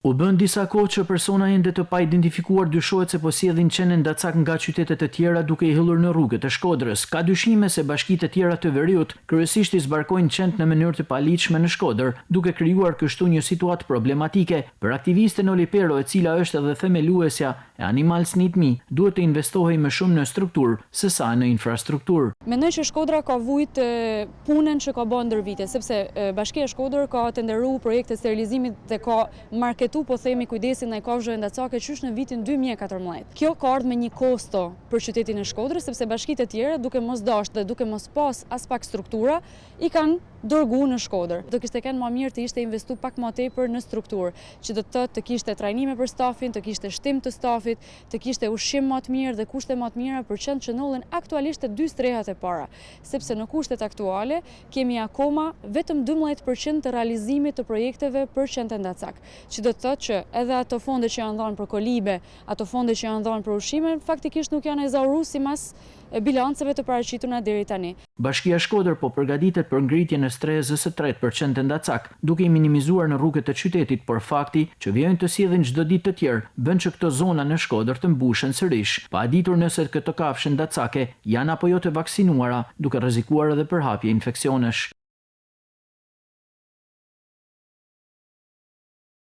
U bën disa kohë që persona ende të pa identifikuar dyshohet se po sjellin qenë ndacak nga qytetet e tjera duke I hëllur në rrugët e Shkodrës. Ka dyshime se bashkitë e tjera të Veriut kryesisht I zbarkojnë qenë në mënyrë të paligjshme në Shkodër, duke krijuar kështu një situatë problematike. Për aktivisten Oli Pero, e cila është edhe themeluesja e Animals Need Me, duhet të investohej më shumë në strukturë sesa në infrastrukturë. Mendoj që Shkodra ka vujt punën që ka bërë ndër vite, sepse Bashkia e Shkodër ka tenderuar projekte sterilizimit dhe ka tu po themi kujdesin ndaj kafshëve ndacake qysh në vitin 2014. Kjo ka ardhur me një kosto për qytetin e Shkodrës, sepse bashkitë e tjera duke mos dashur dhe duke mos pas as pak struktura, I kanë dërguar në Shkodër. Do kishte qenë më mirë të ishte investu pak më tepër në strukturë, që do të thotë të kishte trajnime për stafin, të kishte shtim të stafit, të kishte ushqim më të mirë dhe kushte më të mira për qenë që ndodhen aktualisht të 2 strehat e para, sepse në kushtet aktuale kemi akoma vetëm 12% të realizimit të projekteve për qendrën ndacak, që do të thotë që edhe ato fonde që janë dhënë për kolibe, ato fonde që janë dhënë për ushqime, faktikisht nuk janë ezauruar sipas bilanceve të paraqitura deri tani. Bashkia e Shkodër po përgatitet për ngritjen e strehëzës së 3% të ndacak, duke I minimizuar në rrugët e qytetit, por fakti që vijojnë të sjellin çdo ditë të tjerë bën që këto zona në Shkodër të mbushen sërish, pa ditur nëse këto kafshë ndacake janë apo jo të vaksinuara, duke rrezikuar edhe përhapje infeksionesh.